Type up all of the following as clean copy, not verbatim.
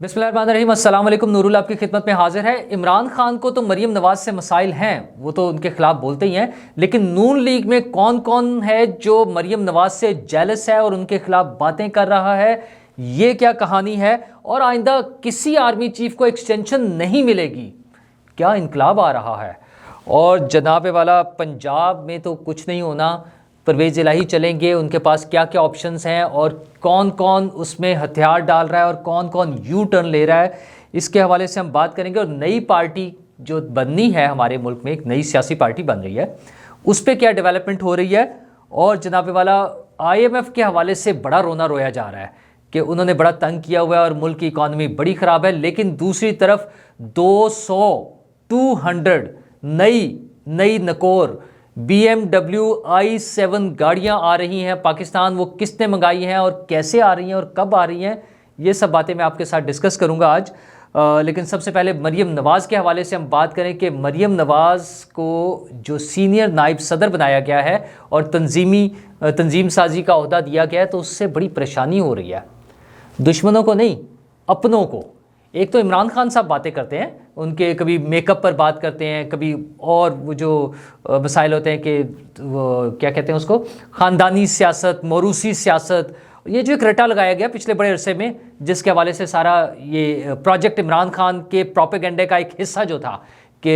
बिस्मिल्लाहिर्रहमानिर्रहीम, अस्सलाम वालेकुम। नूरुल आपकी खिदमत में हाजिर है। इमरान खान को तो मरीम नवाज से मसाइल हैं, वो तो उनके खिलाफ बोलते ही हैं, लेकिन नून लीग में कौन कौन है जो मरीम नवाज से जेलस है और उनके खिलाफ बातें कर रहा है, ये क्या कहानी है? और आइंदा किसी आर्मी चीफ को एक्सटेंशन नहीं मिलेगी, क्या इनकलाब आ रहा है? और जनाब वाला पंजाब में तो कुछ नहीं होना, परवेज़ इलाही चलेंगे, उनके पास क्या क्या ऑप्शंस हैं और कौन कौन उसमें हथियार डाल रहा है और कौन कौन यू टर्न ले रहा है, इसके हवाले से हम बात करेंगे। और नई पार्टी जो बननी है हमारे मुल्क में, एक नई सियासी पार्टी बन रही है, उस पर क्या डेवलपमेंट हो रही है। और जनाब वाला IMF के हवाले से बड़ा रोना रोया जा रहा है कि उन्होंने बड़ा तंग किया हुआ है और मुल्क की इकॉनमी बड़ी ख़राब है, लेकिन दूसरी तरफ 200 नई नकोर BMW i7 गाड़ियां आ रही हैं पाकिस्तान। वो किसने मंगाई हैं और कैसे आ रही हैं और कब आ रही हैं, ये सब बातें मैं आपके साथ डिस्कस करूंगा आज। लेकिन सबसे पहले मरीम नवाज़ के हवाले से हम बात करें कि मरीम नवाज़ को जो सीनियर नायब सदर बनाया गया है और तंजीम साजी का ओहदा दिया गया है, तो उससे बड़ी परेशानी हो रही है, दुश्मनों को नहीं, अपनों को। एक तो इमरान खान साहब बातें करते हैं, उनके कभी मेकअप पर बात करते हैं, कभी और वो जो मसाइल होते हैं कि वो क्या कहते हैं उसको, ख़ानदानी सियासत, मौरूसी सियासत, ये जो एक रटा लगाया गया पिछले बड़े अरसे में, जिसके हवाले से सारा ये प्रोजेक्ट इमरान खान के प्रोपेगेंडे का एक हिस्सा जो था कि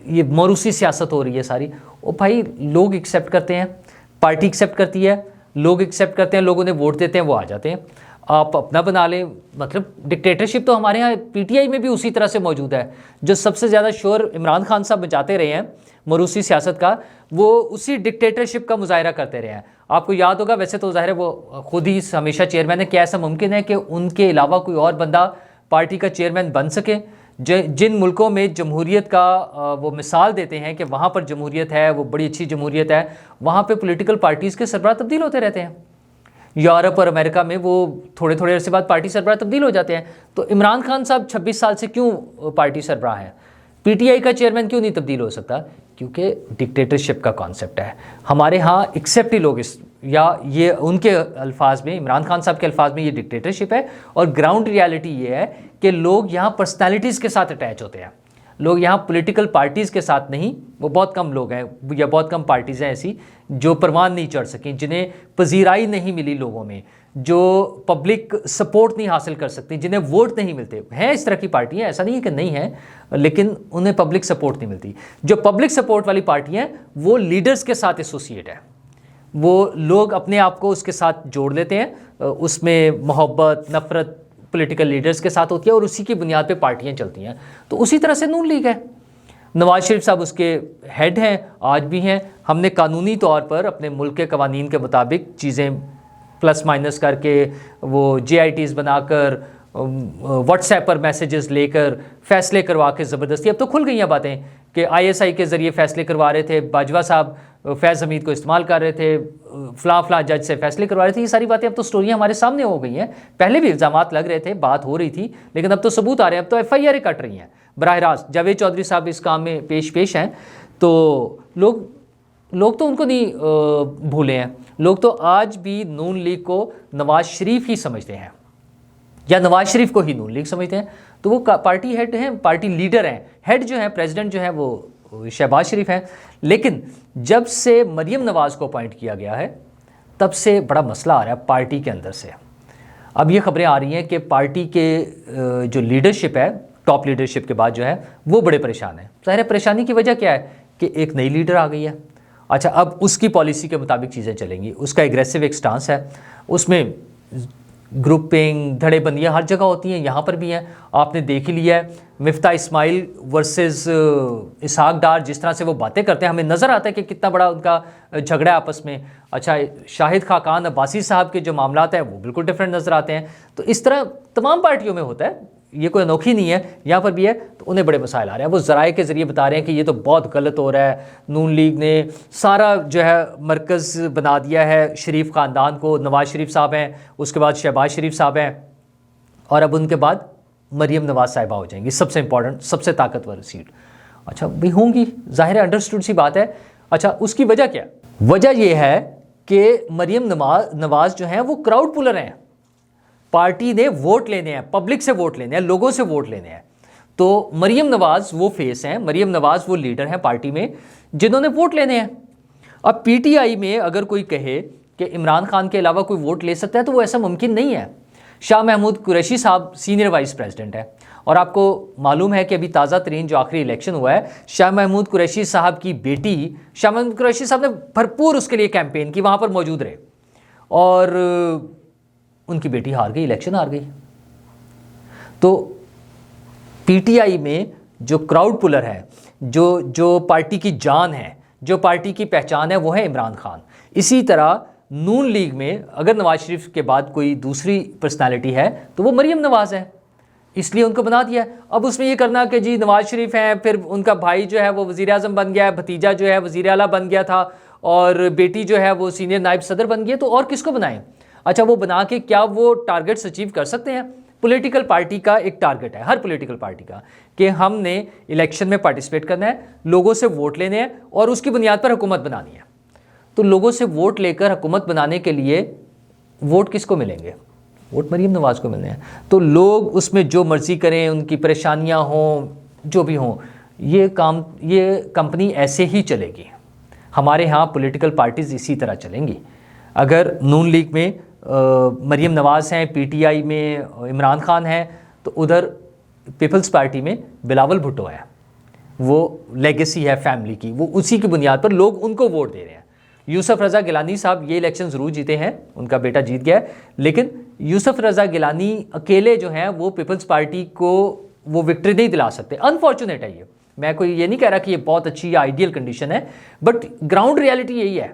ये मौरूसी सियासत हो रही है सारी, वो भाई लोग एक्सेप्ट करते हैं, पार्टी एक्सेप्ट करती है, लोग एक्सेप्ट करते हैं, लोग उन्हें वोट देते हैं, वो आ जाते हैं। आप अपना बना लें, मतलब डिक्टेटरशिप तो हमारे यहाँ PTI में भी उसी तरह से मौजूद है। जो सबसे ज़्यादा शोर इमरान खान साहब मचाते रहे हैं मरूसी सियासत का, वो उसी डिक्टेटरशिप का मुजाहरा करते रहे हैं। आपको याद होगा, वैसे तो ज़ाहिर है वो खुद ही हमेशा चेयरमैन है, क्या ऐसा मुमकिन है कि उनके अलावा कोई और बंदा पार्टी का चेयरमैन बन सके? जिन मुल्कों में जमहूरियत का वो मिसाल देते हैं कि वहाँ पर जमहूरियत है, वो बड़ी अच्छी जमहूरियत है, वहाँ पर पोलिटिकल पार्टीज़ के सरबराह तब्दील होते रहते हैं। यूरोप और अमेरिका में वो थोड़े थोड़े अरसे बाद पार्टी सरबराह तब्दील हो जाते हैं। तो इमरान खान साहब 26 साल से क्यों पार्टी सरबराह हैं? PTI का चेयरमैन क्यों नहीं तब्दील हो सकता? क्योंकि डिक्टेटरशिप का कॉन्सेप्ट है हमारे यहाँ, एक्सेप्ट ही लोग इस, या ये उनके अल्फाज में, इमरान खान साहब के अल्फाज में, ये डिक्टेटरशिप है। और ग्राउंड रियलिटी ये है कि लोग यहाँ पर्सनैलिटीज़ के साथ अटैच होते हैं, लोग यहाँ पॉलिटिकल पार्टीज़ के साथ नहीं। वो बहुत कम लोग हैं या बहुत कम पार्टीज़ हैं ऐसी जो परवान नहीं चढ़ सकें, जिन्हें पजीराई नहीं मिली लोगों में, जो पब्लिक सपोर्ट नहीं हासिल कर सकती, जिन्हें वोट नहीं मिलते हैं। इस तरह की पार्टियाँ, ऐसा नहीं है कि नहीं है, लेकिन उन्हें पब्लिक सपोर्ट नहीं मिलती। जो पब्लिक सपोर्ट वाली पार्टियाँ वो लीडर्स के साथ एसोसिएट है, वो लोग अपने आप को उसके साथ जोड़ लेते हैं, उसमें मोहब्बत नफ़रत पॉलिटिकल लीडर्स के साथ होती है और उसी की बुनियाद पे पार्टियां चलती हैं। तो उसी तरह से नून लीग है, नवाज शरीफ साहब उसके हेड हैं, आज भी हैं। हमने कानूनी तौर पर अपने मुल्क के कवानीन के मुताबिक चीज़ें प्लस माइनस करके, वो JITs बनाकर, व्हाट्सएप पर मैसेजेस लेकर फ़ैसले करवा के ज़बरदस्ती, अब तो खुल गई हैं बातें कि ISI के ज़रिए फ़ैसले करवा रहे थे, बाजवा साहब फैज़ हमीद को इस्तेमाल कर रहे थे, फ़लाँ जज से फ़ैसले करवा रहे थे। ये सारी बातें अब तो स्टोरियाँ हमारे सामने हो गई हैं। पहले भी इल्ज़ामात लग रहे थे, बात हो रही थी, लेकिन अब तो सबूत आ रहे हैं, अब तो FIR कट रही हैं बराह रास्त। जावेद चौधरी साहब इस काम में पेश हैं, तो लोग तो उनको नहीं भूले हैं। लोग तो आज भी नून लीग को नवाज शरीफ ही समझते हैं, या नवाज शरीफ को ही नून लीग समझते हैं। तो वो पार्टी हेड हैं, पार्टी लीडर हैं, हेड जो है, प्रेसिडेंट जो है वो शहबाज शरीफ हैं। लेकिन जब से मरीम नवाज़ को अपॉइंट किया गया है, तब से बड़ा मसला आ रहा है पार्टी के अंदर से। अब ये खबरें आ रही हैं कि पार्टी के जो लीडरशिप है, टॉप लीडरशिप के बाद जो है, वो बड़े परेशान हैं। ज़ाहिर परेशानी की वजह क्या है कि एक नई लीडर आ गई है। अच्छा, अब उसकी पॉलिसी के मुताबिक चीज़ें चलेंगी, उसका एग्रेसिव एक स्टांस है, उसमें ग्रुपिंग धड़ेबंदियाँ हर जगह होती हैं, यहाँ पर भी हैं। आपने देख ही लिया है मिफ्ता इस्माइल वर्सेस इसहाक डार, जिस तरह से वो बातें करते हैं, हमें नज़र आता है कि कितना बड़ा उनका झगड़ा है आपस में। अच्छा, शाहिद खाकान अब्बासी साहब के जो मामलात हैं वो बिल्कुल डिफरेंट नज़र आते हैं। तो इस तरह तमाम पार्टियों में होता है, ये कोई अनोखी नहीं है, यहाँ पर भी है। तो उन्हें बड़े मसाइल आ रहे हैं, वो ज़राए के ज़रिए बता रहे हैं कि ये तो बहुत गलत हो रहा है, नून लीग ने सारा जो है मरकज़ बना दिया है शरीफ ख़ानदान को। नवाज शरीफ साहब हैं, उसके बाद शहबाज शरीफ साहब हैं, और अब उनके बाद मरीम नवाज साहिबा हो जाएंगी, सबसे इंपॉर्टेंट, सबसे ताकतवर सीट। अच्छा भी होंगी, ज़ाहिर है, अंडरस्टूड सी बात है। अच्छा, उसकी वजह क्या? वजह यह है कि मरीम नवाज जो हैं वो क्राउड पुलर हैं। पार्टी ने वोट लेने हैं, पब्लिक से वोट लेने हैं, लोगों से वोट लेने हैं। तो मरियम नवाज वो फेस हैं, मरियम नवाज वो लीडर हैं पार्टी में जिन्होंने वोट लेने हैं। अब पीटीआई में अगर कोई कहे कि इमरान खान के अलावा कोई वोट ले सकता है तो वो ऐसा मुमकिन नहीं है। शाह महमूद कुरैशी साहब सीनियर वाइस प्रेसिडेंट है और आपको मालूम है कि अभी ताज़ा तरीन जो आखिरी इलेक्शन हुआ है, शाह महमूद कुरैशी साहब की बेटी, शाह महमूद कुरैशी साहब ने भरपूर उसके लिए कैंपेन की, वहाँ पर मौजूद रहे और उनकी बेटी हार गई, इलेक्शन हार गई। तो पीटीआई में जो क्राउड पुलर है, जो पार्टी की जान है, जो पार्टी की पहचान है, वो है इमरान खान। इसी तरह नून लीग में अगर नवाज शरीफ के बाद कोई दूसरी पर्सनालिटी है तो वो मरियम नवाज है, इसलिए उनको बना दिया। अब उसमें ये करना कि जी नवाज शरीफ हैं, फिर उनका भाई जो है वो वज़ीर आज़म बन गया है, भतीजा जो है वज़ीर आला बन गया था और बेटी जो है वो सीनियर नायब सदर बन गई, तो और किसको बनाएं? अच्छा, वो बना के क्या वो टारगेट्स अचीव कर सकते हैं? पॉलिटिकल पार्टी का एक टारगेट है, हर पॉलिटिकल पार्टी का, कि हमने इलेक्शन में पार्टिसिपेट करना है, लोगों से वोट लेने हैं और उसकी बुनियाद पर हुकूमत बनानी है। तो लोगों से वोट लेकर हुकूमत बनाने के लिए वोट किसको मिलेंगे? वोट मरियम नवाज को मिलने हैं। तो लोग उसमें जो मर्जी करें, उनकी परेशानियां हों, जो भी हों, ये कंपनी ऐसे ही चलेगी। हमारे यहाँ पॉलिटिकल पार्टीज़ इसी तरह चलेंगी। अगर नून लीग में मरियम नवाज हैं, पीटीआई में इमरान खान हैं, तो उधर पीपल्स पार्टी में बिलावल भुट्टो है। वो लेगेसी है फैमिली की, वो उसी की बुनियाद पर लोग उनको वोट दे रहे हैं। यूसुफ रज़ा गिलानी साहब ये इलेक्शन ज़रूर जीते हैं, उनका बेटा जीत गया है, लेकिन यूसुफ रज़ा गिलानी अकेले जो हैं वो पीपल्स पार्टी को वो विक्ट्री नहीं दिला सकते। अनफॉर्चुनेट है ये, मैं कोई ये नहीं कह रहा कि ये बहुत अच्छी या आइडियल कंडीशन है, बट ग्राउंड रियलिटी यही है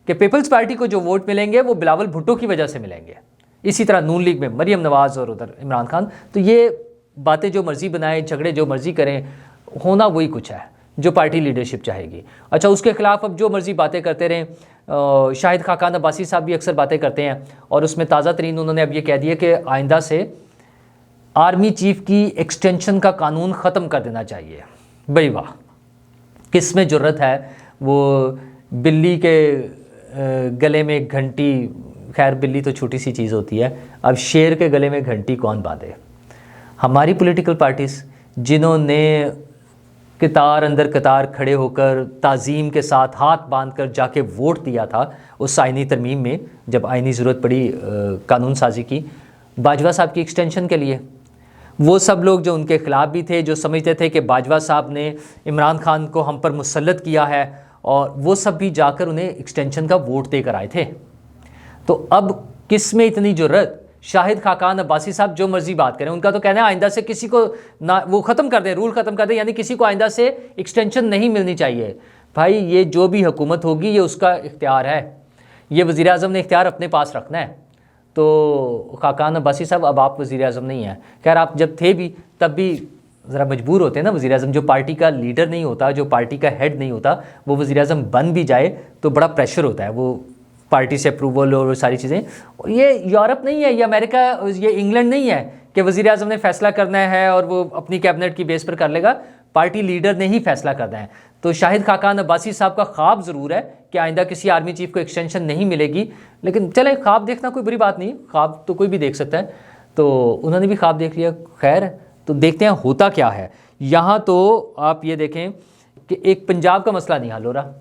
कि पीपल्स पार्टी को जो वोट मिलेंगे वो बिलावल भुट्टो की वजह से मिलेंगे। इसी तरह नून लीग में मरियम नवाज और उधर इमरान खान। तो ये बातें जो मर्जी बनाएं, झगड़े जो मर्जी करें, होना वही कुछ है जो पार्टी लीडरशिप चाहेगी। अच्छा, उसके खिलाफ अब जो मर्जी बातें करते रहें। शाहिद खाकान अब्बासी साहब भी अक्सर बातें करते हैं और उसमें ताज़ा तरीन उन्होंने अब ये कह दिया कि आइंदा से आर्मी चीफ की एक्सटेंशन का कानून ख़त्म कर देना चाहिए। भाई वाह, किस में जुर्रत है? वो बिल्ली के गले में घंटी, खैर बिल्ली तो छोटी सी चीज़ होती है, अब शेर के गले में घंटी कौन बांधे? हमारी पॉलिटिकल पार्टीज़ जिन्होंने कतार अंदर कतार खड़े होकर ताज़ीम के साथ हाथ बांधकर जाके वोट दिया था उस आइनी तरमीम में, जब आइनी ज़रूरत पड़ी कानून साजी की बाजवा साहब की एक्सटेंशन के लिए, वो सब लोग जो उनके ख़िलाफ़ भी थे, जो समझते थे कि बाजवा साहब ने इमरान खान को हम पर मुसल्लत किया है, और वो सब भी जाकर उन्हें एक्सटेंशन का वोट देकर आए थे। तो अब किस में इतनी ज़रूरत? शाहिद खाकान अब्बासी साहब जो मर्जी बात करें, उनका तो कहना है आइंदा से किसी को ना वो ख़त्म कर दें, रूल ख़त्म कर दें, यानी किसी को आइंदा से एक्सटेंशन नहीं मिलनी चाहिए। भाई ये जो भी हुकूमत होगी ये उसका इख्तियार है, ये वज़ीर आज़म ने इख्तियार अपने पास रखना है। तो खाकान अब्बासी साहब अब आप वज़ीर आज़म नहीं हैं, खैर आप जब थे भी तब भी ज़रा मजबूर होते हैं ना वज़ीर आज़म, जो पार्टी का लीडर नहीं होता, जो पार्टी का हेड नहीं होता, वो वज़ीर आज़म बन भी जाए तो बड़ा प्रेशर होता है, वो पार्टी से अप्रूवल और सारी चीज़ें। ये यूरोप नहीं है, ये अमेरिका, ये इंग्लैंड नहीं है कि वज़ीर आज़म ने फ़ैसला करना है और वो अपनी कैबिनेट की बेस पर कर लेगा, पार्टी लीडर ने ही फ़ैसला करना है। तो शाहिद खाकान अब्बासी साहब का ख्वाब ज़रूर है कि आइंदा किसी आर्मी चीफ़ को एक्सटेंशन नहीं मिलेगी, लेकिन चले ख्वाब देखना कोई बुरी बात नहीं, ख्वाब तो कोई भी देख सकता है। तो उन्होंने भी ख्वाब देख लिया, खैर तो देखते हैं होता क्या है। यहाँ तो आप ये देखें कि एक पंजाब का मसला नहीं हल हो रहा।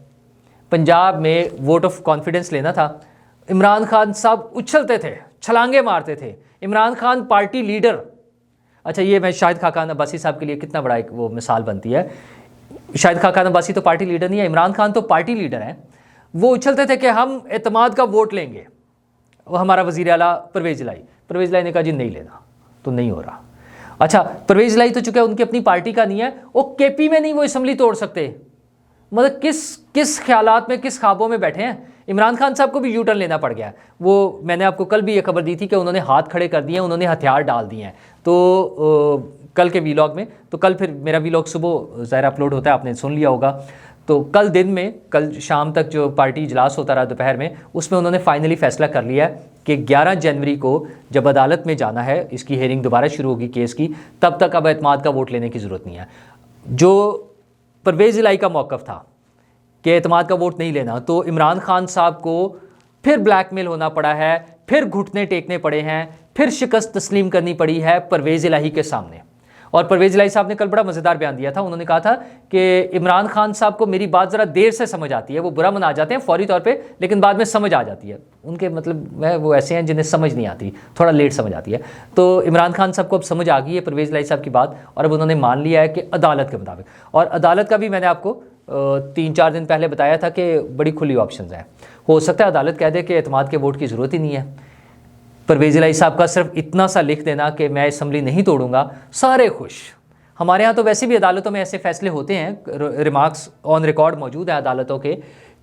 पंजाब में वोट ऑफ कॉन्फिडेंस लेना था, इमरान खान साहब उछलते थे, छलांगे मारते थे, इमरान खान पार्टी लीडर। अच्छा, ये मैं शाहिद खाकान अब्बासी साहब के लिए कितना बड़ा एक वो मिसाल बनती है। शाहिद खाकान अब्बासी तो पार्टी लीडर नहीं है, इमरान खान तो पार्टी लीडर हैं। वो उछलते थे कि हम एतमाद का वोट लेंगे, वो हमारा वज़ीर आला परवेज़ इलाही ने कहा जी नहीं लेना, तो नहीं हो रहा। अच्छा, परवेज़ इलाही तो चूँकि उनकी अपनी पार्टी का नहीं है, वो केपी में नहीं वो असम्बली तोड़ सकते। मतलब किस ख्यालात में, किस ख्वाबों में बैठे हैं। इमरान खान साहब को भी यू टर्न लेना पड़ गया। वो मैंने आपको कल भी ये खबर दी थी कि उन्होंने हाथ खड़े कर दिए हैं, उन्होंने हथियार डाल दिए हैं। तो कल के वीलॉग में, तो कल फिर मेरा वीलॉग सुबह ज़ाहिर अपलोड होता है, आपने सुन लिया होगा। तो कल दिन में, कल शाम तक जो पार्टी इजलास होता रहा दोपहर में, उसमें उन्होंने फाइनली फ़ैसला कर लिया है कि 11 जनवरी को जब अदालत में जाना है, इसकी हेयरिंग दोबारा शुरू होगी केस की, तब तक अब एतमाद का वोट लेने की ज़रूरत नहीं है। जो परवेज़ इलाही का मौक़िफ़ था कि एतमाद का वोट नहीं लेना, तो इमरान खान साहब को फिर ब्लैकमेल होना पड़ा है, फिर घुटने टेकने पड़े हैं, फिर शिकस्त तस्लीम करनी पड़ी है परवेज़ इलाही के सामने। और परवेज़ इलाही साहब ने कल बड़ा मज़ेदार बयान दिया था। उन्होंने कहा था कि इमरान खान साहब को मेरी बात ज़रा देर से समझ आती है, वो बुरा मना जाते हैं फौरी तौर पे, लेकिन बाद में समझ आ जाती है उनके, मतलब वो ऐसे हैं जिन्हें समझ नहीं आती, थोड़ा लेट समझ आती है। तो इमरान खान साहब को अब समझ आ गई है परवेज़ इलाही साहब की बात, और अब उन्होंने मान लिया है कि अदालत के मुताबिक, और अदालत का भी मैंने आपको 3-4 दिन पहले बताया था कि बड़ी खुली ऑप्शंस हैं। हो सकता है अदालत कह दे कि एतमाद के वोट की ज़रूरत ही नहीं है। परवेज़ इलाही साहब का सिर्फ इतना सा लिख देना कि मैं असम्बली नहीं तोड़ूंगा, सारे खुश। हमारे यहाँ तो वैसे भी अदालतों में ऐसे फैसले होते हैं, रिमार्क्स ऑन रिकॉर्ड मौजूद है अदालतों के,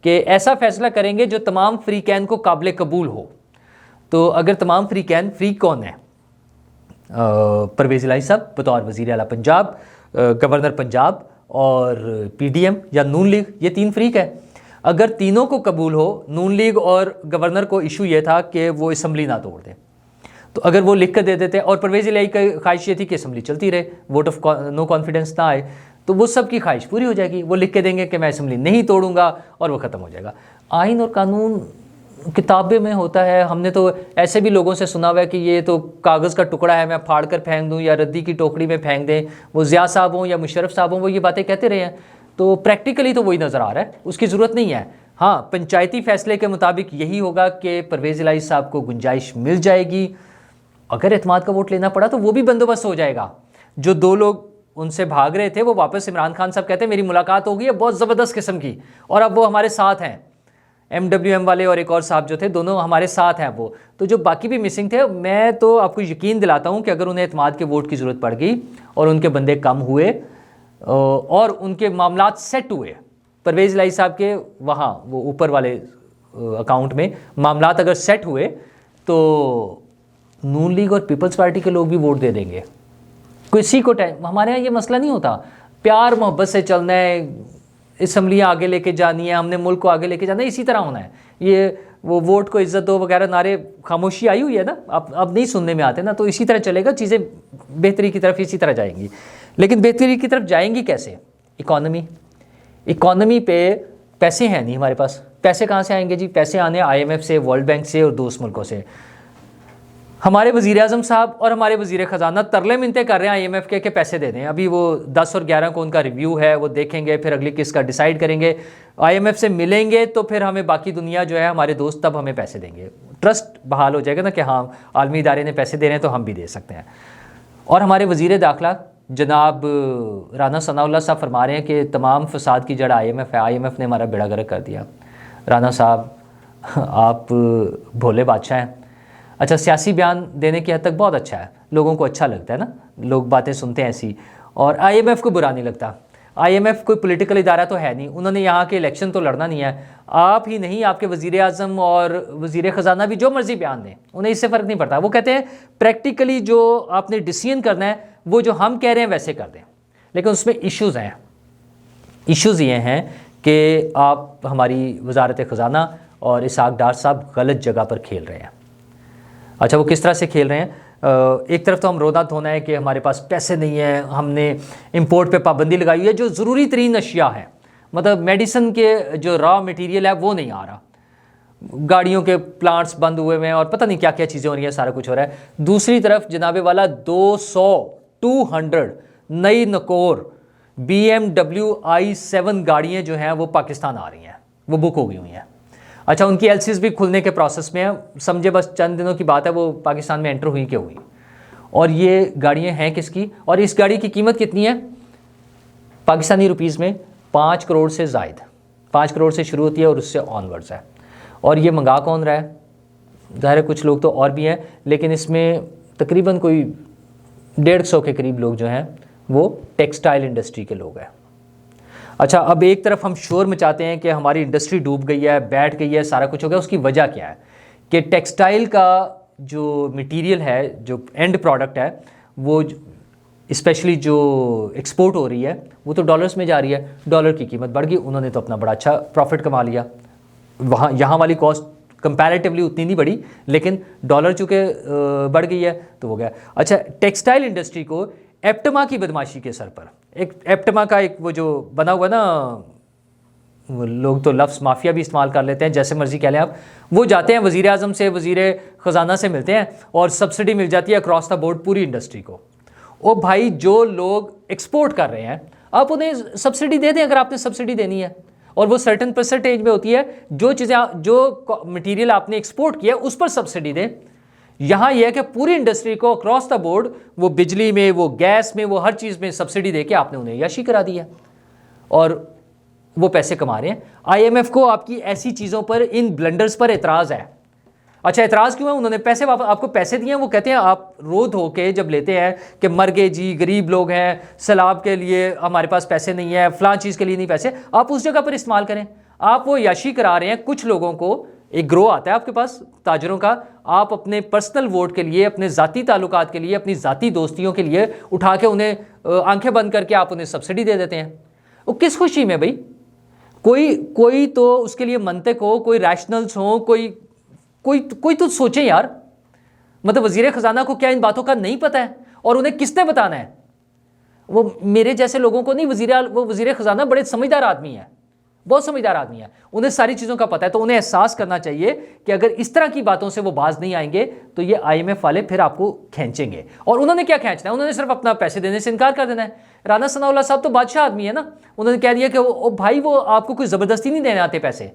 कि ऐसा फैसला करेंगे जो तमाम फ्रीकैन को काबिल कबूल हो। तो अगर तमाम फ्रीकैन, फ्री कौन है? परवेज़ इलाही साहब बतौर वज़ीर आला पंजाब, गवर्नर पंजाब और PDM या नून लीग, ये 3 फ्रीक है। अगर तीनों को कबूल हो, नून लीग और गवर्नर को इशू ये था कि वो असम्बली ना तोड़ दें, तो अगर वो लिख कर दे देते, और परवेज़ इलाही की ख्वाहिश ये थी कि असम्बली चलती रहे, वोट ऑफ नो कॉन्फिडेंस ना आए, तो वो सब की ख्वाहिश पूरी हो जाएगी। वो लिख के देंगे कि मैं असम्बली नहीं तोड़ूंगा और वो ख़त्म हो जाएगा। आइन और कानून किताबें में होता है। हमने तो ऐसे भी लोगों से सुना हुआ है कि ये तो कागज़ का टुकड़ा है, मैं फाड़ कर फेंक दूँ या रद्दी की टोकरी में फेंक दें। वो ज़िया साहब हों या मुशर्रफ साहब हों, वो ये बातें कहते रहे हैं। तो प्रैक्टिकली तो वही नज़र आ रहा है, उसकी ज़रूरत नहीं है। हाँ, पंचायती फ़ैसले के मुताबिक यही होगा कि परवेज़ इलाही साहब को गुंजाइश मिल जाएगी। अगर एतमाद का वोट लेना पड़ा तो वो भी बंदोबस्त हो जाएगा। जो 2 लोग उनसे भाग रहे थे वो वापस, इमरान खान साहब कहते हैं मेरी मुलाकात हो गई है बहुत ज़बरदस्त किस्म की, और अब वो हमारे साथ हैं। MWM वाले और एक और साहब जो थे, दोनों हमारे साथ हैं वो। तो जो बाकी भी मिसिंग थे, मैं तो आपको यकीन दिलाता हूँ कि अगर उन्हें एतमाद के वोट की ज़रूरत पड़ गई और उनके बंदे कम हुए और उनके मामलात सेट हुए, परवेज़ इलाही साहब के वहाँ वो ऊपर वाले अकाउंट में मामलात अगर सेट हुए, तो नून लीग और पीपल्स पार्टी के लोग भी वोट दे देंगे। किसी को हमारे यहाँ ये मसला नहीं होता, प्यार मोहब्बत से चलना है, असम्बलियाँ आगे लेके जानी है, हमने मुल्क को आगे लेके जाना है, इसी तरह होना है। ये वो वोट को इज्जत दो वगैरह नारे, खामोशी आई हुई है ना, अब नहीं सुनने में आते ना, तो इसी तरह चलेगा, चीज़ें बेहतरी की तरफ इसी तरह जाएंगी। लेकिन बेहतरी की तरफ जाएंगी कैसे? इकॉनमी पे पैसे हैं नहीं हमारे पास। पैसे कहाँ से आएंगे जी? पैसे आने IMF से, वर्ल्ड बैंक से और दोस्त मुल्कों से। हमारे वज़ीर आज़म साहब और हमारे वज़ीर ख़जाना तरले मिनते कर रहे हैं IMF के पैसे दे दें। अभी वो 10 और 11 को उनका रिव्यू है, वो देखेंगे, फिर अगली किस्त का डिसाइड करेंगे। IMF से मिलेंगे तो फिर हमें बाकी दुनिया जो है हमारे दोस्त तब हमें पैसे देंगे। ट्रस्ट बहाल हो जाएगा ना कि हाँ, आलमी इदारे ने पैसे दे रहे हैं तो हम भी दे सकते हैं। और हमारे वज़ीर दाखिला जनाब राना सनाउल्लाह साहब फरमा रहे हैं कि तमाम फसाद की जड़ IMF है, IMF ने हमारा बेड़ा गर्क कर दिया। राना साहब, आप भोले बादशाह हैं। अच्छा, सियासी बयान देने की हद तक बहुत अच्छा है, लोगों को अच्छा लगता है ना, लोग बातें सुनते हैं ऐसी, और IMF को बुरा नहीं लगता। IMF कोई पॉलिटिकल इदारा तो है नहीं, उन्होंने यहाँ के इलेक्शन तो लड़ना नहीं है। आप ही नहीं, आपके वज़ीर आज़म और वज़ीर ख़जाना भी जो मर्ज़ी बयान दें, उन्हें इससे फ़र्क नहीं पड़ता। वो कहते हैं प्रैक्टिकली जो आपने डिसीजन करना है वो जो हम कह रहे हैं वैसे कर दें, लेकिन उसमें इश्यूज़ हैं। इश्यूज़ ये हैं कि आप हमारी वज़ारत ख़जाना और इसहाक़ डार साहब गलत जगह पर खेल रहे हैं। अच्छा, वो किस तरह से खेल रहे हैं? एक तरफ तो हम रोना धोना है कि हमारे पास पैसे नहीं है, हमने इंपोर्ट पे पाबंदी लगाई हुई है, जो ज़रूरी तरीन अशिया है, मतलब मेडिसिन के जो रॉ मटेरियल है वो नहीं आ रहा, गाड़ियों के प्लांट्स बंद हुए हुए हैं और पता नहीं क्या क्या चीज़ें हो रही हैं, सारा कुछ हो रहा है। दूसरी तरफ जनाबे वाला 200 नई नकोर BMW i7 गाड़ियाँ जो हैं वो पाकिस्तान आ रही हैं, वो बुक हो गई हुई हैं। अच्छा, उनकी LCs भी खुलने के प्रोसेस में है, समझे बस चंद दिनों की बात है, वो पाकिस्तान में एंटर हुई कि हुई। और ये गाड़ियाँ हैं किसकी, और इस गाड़ी की कीमत कितनी है पाकिस्तानी रुपीज़ में? 5 करोड़ से ज़ायद, 5 करोड़ से शुरू होती है और उससे ऑनवर्ड्स है। और ये मंगा कौन रहा है? ज़ाहिर है कुछ लोग तो और भी हैं, लेकिन इसमें तकरीबन कोई 150 के करीब लोग जो हैं वो टेक्सटाइल इंडस्ट्री के लोग हैं। अच्छा, अब एक तरफ हम शोर मचाते हैं कि हमारी इंडस्ट्री डूब गई है, बैठ गई है, सारा कुछ हो गया। उसकी वजह क्या है कि टेक्सटाइल का जो मटेरियल है, जो एंड प्रोडक्ट है, वो स्पेशली जो एक्सपोर्ट हो रही है वो तो डॉलर्स में जा रही है। डॉलर की कीमत बढ़ गई, उन्होंने तो अपना बड़ा अच्छा प्रॉफिट कमा लिया। वहाँ यहाँ वाली कॉस्ट कंपैरेटिवली उतनी नहीं बढ़ी, लेकिन डॉलर चूँकि बढ़ गई है तो हो गया। अच्छा, टेक्सटाइल इंडस्ट्री को एप्टमा की बदमाशी के सर पर, एक एप्टमा का एक वो जो बना हुआ ना लोग तो लफ्ज़ माफिया भी इस्तेमाल कर लेते हैं, जैसे मर्जी कह लें आप। वो जाते हैं वज़ीर आज़म से, वज़ीर ख़जाना से मिलते हैं और सब्सिडी मिल जाती है अक्रॉस द बोर्ड पूरी इंडस्ट्री को। ओ भाई, जो लोग एक्सपोर्ट कर रहे हैं आप उन्हें सब्सिडी दे दें अगर आपने सब्सिडी देनी है, और वो सर्टेन परसेंटेज में होती है। जो चीज़ें जो मटेरियल आपने एक्सपोर्ट किया उस पर सब्सिडी दें। यहाँ यह है कि पूरी इंडस्ट्री को अक्रॉस द बोर्ड, वो बिजली में, वो गैस में, वो हर चीज़ में सब्सिडी देके आपने उन्हें यशी करा दी है और वो पैसे कमा रहे हैं। आईएमएफ को आपकी ऐसी चीज़ों पर, इन ब्लंडर्स पर एतराज़ है। अच्छा, एतराज़ क्यों है? उन्होंने पैसे आपको पैसे दिए हैं, वो कहते हैं आप रो धो के जब लेते हैं कि मर गए जी, गरीब लोग हैं, सैलाब के लिए हमारे पास पैसे नहीं है, फलां चीज़ के लिए नहीं पैसे, आप उस जगह पर इस्तेमाल करें। आप वो याशी करा रहे हैं। कुछ लोगों को एक ग्रो आता है आपके पास ताजरों का, आप अपने पर्सनल वोट के लिए, अपने ज़ाती ताल्लुकात के लिए, अपनी ज़ाती दोस्तियों के लिए उठा के उन्हें आंखें बंद करके आप उन्हें सब्सिडी दे देते हैं। वो किस खुशी में भाई? कोई तो उसके लिए मंतिक हो, कोई रैशनल्स हो, कोई तो सोचे यार। मतलब वज़ीर ख़जाना को क्या इन बातों का नहीं पता है? और उन्हें किसने बताना है? वो मेरे जैसे लोगों को नहीं, वो वज़ीर ख़जाना बड़े समझदार आदमी है, बहुत समझदार आदमी है, उन्हें सारी चीज़ों का पता है। तो उन्हें एहसास करना चाहिए कि अगर इस तरह की बातों से वो बाज नहीं आएंगे तो ये आईएमएफ वाले फिर आपको खींचेंगे। और उन्होंने क्या खींचना है? उन्होंने सिर्फ अपना पैसे देने से इनकार कर देना है। राना सनाउल्लाह साहब तो बादशाह आदमी है ना, उन्होंने कह दिया कि भाई वो आपको कोई ज़बरदस्ती नहीं देने आते पैसे।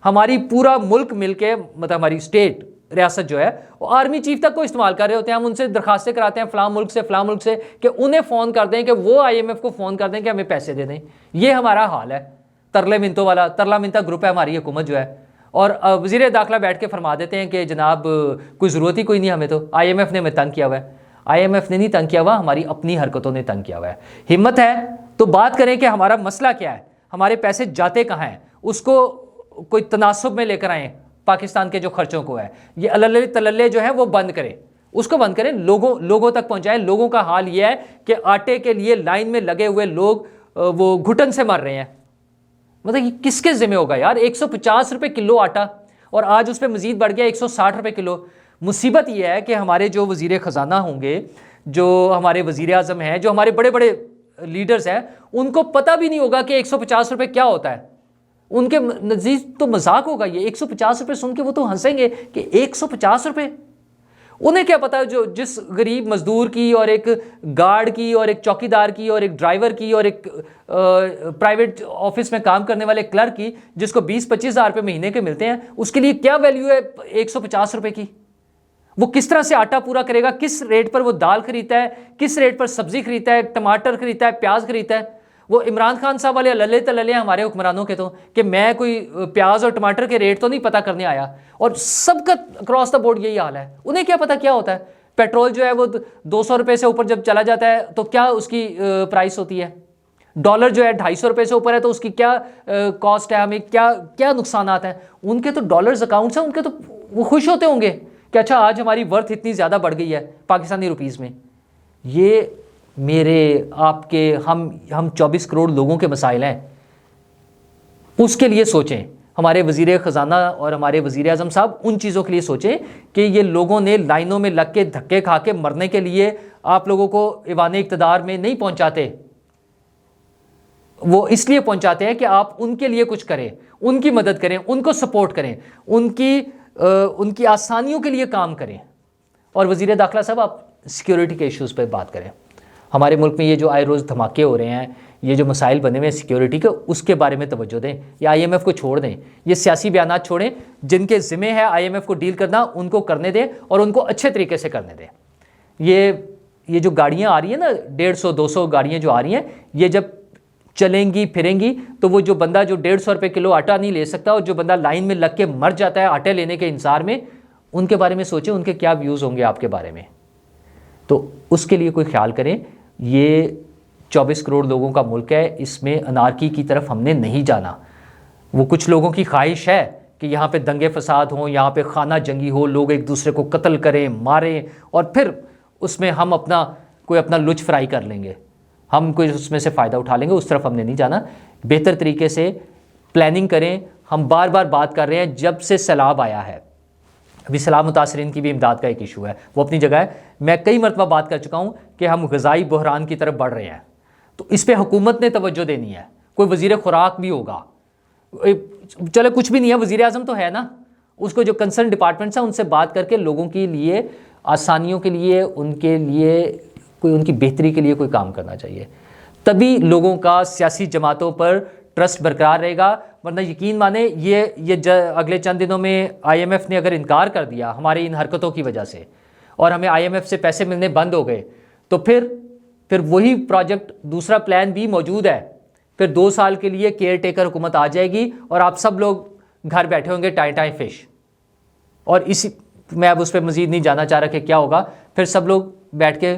हमारी पूरा मुल्क मिल के, मतलब हमारी स्टेट रियासत जो है वो आर्मी चीफ तक को इस्तेमाल कर रहे होते हैं। हम उनसे दरखास्तें कराते हैं फ़लाँ मुल्क से कि उन्हें फ़ोन कर दें, कि वो आईएमएफ को फ़ोन कर दें कि हमें पैसे दे दें। ये हमारा हाल है। तरले मिनतों वाला तरला मिनता ग्रुप है हमारी हुकूमत जो है। और वज़ीर दाखिला बैठ के फरमा देते हैं कि जनाब कोई ज़रूरत ही कोई नहीं हमें, तो आईएमएफ ने हमें तंग किया हुआ है। आईएमएफ ने नहीं तंग किया हुआ, हमारी अपनी हरकतों ने तंग किया हुआ है। हिम्मत है तो बात करें कि हमारा मसला क्या है, हमारे पैसे जाते कहाँ हैं, उसको कोई तनासुब में लेकर आएँ। पाकिस्तान के जो खर्चों को है, ये अल्ले तल्ले जो है वो बंद करें, उसको बंद करें, लोगों तक पहुँचाएँ। लोगों का हाल ये है कि आटे के लिए लाइन में लगे हुए लोग वो घुटन से मर रहे हैं। मतलब ये किसके ज़िम्मे होगा यार? 150 रुपये किलो आटा, और आज उस पर मज़ीद बढ़ गया 160 रुपये किलो। मुसीबत ये है कि हमारे जो वज़ीर ख़जाना होंगे, जो हमारे वज़ीर आज़म हैं, जो हमारे बड़े बड़े लीडर्स हैं, उनको पता भी नहीं होगा कि 150 रुपये क्या होता है। उनके नज़दीक तो मजाक होगा ये। 150 रुपये सुन के वो तो हंसेंगे कि 150 रुपये। उन्हें क्या पता जो जिस गरीब मजदूर की और एक गार्ड की और एक चौकीदार की और एक ड्राइवर की और एक प्राइवेट ऑफिस में काम करने वाले क्लर्क की, जिसको 20-25 हज़ार रुपये महीने के मिलते हैं, उसके लिए क्या वैल्यू है 150 रुपये की? वो किस तरह से आटा पूरा करेगा? किस रेट पर वो दाल खरीदता है, किस रेट पर सब्जी खरीदता है, टमाटर खरीदता है, प्याज खरीदता है? वो इमरान खान साहब वाले लल्ले तल्ले हमारे हुक्मरानों के, तो कि मैं कोई प्याज और टमाटर के रेट तो नहीं पता करने आया। और सबका क्रॉस द बोर्ड यही हाल है। उन्हें क्या पता क्या होता है? पेट्रोल जो है वो 200 रुपये से ऊपर जब चला जाता है तो क्या उसकी प्राइस होती है? डॉलर जो है 250 रुपये से ऊपर है तो उसकी क्या कॉस्ट है, हमें क्या क्या नुकसान आता है? उनके तो डॉलर्स अकाउंट्स हैं, उनके तो वो खुश होते होंगे कि अच्छा आज हमारी वर्थ इतनी ज़्यादा बढ़ गई है पाकिस्तानी रुपीज़ में। ये मेरे आपके हम 24 करोड़ लोगों के मसाइल हैं, उसके लिए सोचें। हमारे वज़ीर ख़जाना और हमारे वज़ीर आज़म साहब उन चीज़ों के लिए सोचें कि ये लोगों ने लाइनों में लग के धक्के खा के मरने के लिए आप लोगों को ईवान इक़्तिदार में नहीं पहुंचाते। वो इसलिए पहुंचाते हैं कि आप उनके लिए कुछ करें, उनकी मदद करें, उनको सपोर्ट करें, उनकी आसानियों के लिए काम करें। और वज़ीर दाखिला साहब आप सिक्योरिटी के इश्यूज़ पर बात करें। हमारे मुल्क में ये जो आए रोज़ धमाके हो रहे हैं, ये जो मसाइल बने हुए हैं सिक्योरिटी के, उसके बारे में तवज्जो दें। या आईएमएफ को छोड़ दें, ये सियासी बयानात छोड़ें। जिनके ज़िम्मे है आईएमएफ को डील करना, उनको करने दें और उनको अच्छे तरीके से करने दें। ये जो गाड़ियाँ आ रही हैं ना, 150-200 गाड़ियाँ जो आ रही हैं, ये जब चलेंगी फिरेंगी तो वो जो बंदा जो 150 रुपये किलो आटा नहीं ले सकता और जो बंदा लाइन में लग के मर जाता है आटे लेने के इंतज़ार में, उनके बारे में सोचें, उनके क्या व्यूज़ होंगे आपके बारे में। तो उसके लिए कोई ख्याल करें। ये 24 करोड़ लोगों का मुल्क है, इसमें अनारकी की तरफ हमने नहीं जाना। वो कुछ लोगों की ख्वाहिश है कि यहाँ पे दंगे फसाद हों, यहाँ पे खाना जंगी हो, लोग एक दूसरे को कत्ल करें, मारें और फिर उसमें हम अपना लुच फ्राई कर लेंगे, हम कोई उसमें से फ़ायदा उठा लेंगे। उस तरफ हमने नहीं जाना। बेहतर तरीके से प्लानिंग करें। हम बार बार बात कर रहे हैं, जब से सैलाब आया है, अभी सैलाब मुतासरीन की भी इमदाद का एक इशू है, वो अपनी जगह है। मैं कई मरतबा बात कर चुका हूँ कि हम ग़िज़ाई बहरान की तरफ बढ़ रहे हैं, तो इस पर हुकूमत ने तवज्जो देनी है। कोई वज़ीर खुराक भी होगा, चलो कुछ भी नहीं है, वज़ीर आज़म तो है ना, उसको जो कंसर्न डिपार्टमेंट्स हैं उनसे बात करके लोगों के लिए आसानियों के लिए, उनके लिए कोई, उनकी बेहतरी के लिए कोई काम करना चाहिए। तभी लोगों का सियासी जमातों पर ट्रस्ट बरकरार रहेगा। वरना यकीन माने ये अगले चंद दिनों में IMF ने अगर इनकार कर दिया हमारी इन हरकतों की वजह से और हमें IMF से पैसे मिलने बंद हो गए, तो फिर वही प्रोजेक्ट, दूसरा प्लान भी मौजूद है। फिर 2 साल के लिए केयर टेकर हुकूमत आ जाएगी और आप सब लोग घर बैठे होंगे टाई फिश। और इसी, मैं अब उस पर मज़ीद नहीं जाना चाह रहा कि क्या होगा। फिर सब लोग बैठ के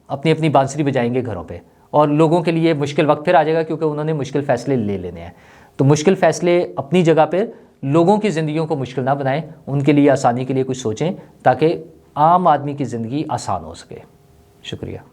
अपनी अपनी बांसुरी बजाएंगे घरों पे और लोगों के लिए मुश्किल वक्त फिर आ जाएगा, क्योंकि उन्होंने मुश्किल फ़ैसले ले लेने हैं। तो मुश्किल फ़ैसले अपनी जगह पर, लोगों की ज़िंदगियों को मुश्किल ना बनाएं, उनके लिए आसानी के लिए कुछ सोचें ताकि आम आदमी की ज़िंदगी आसान हो सके। शुक्रिया।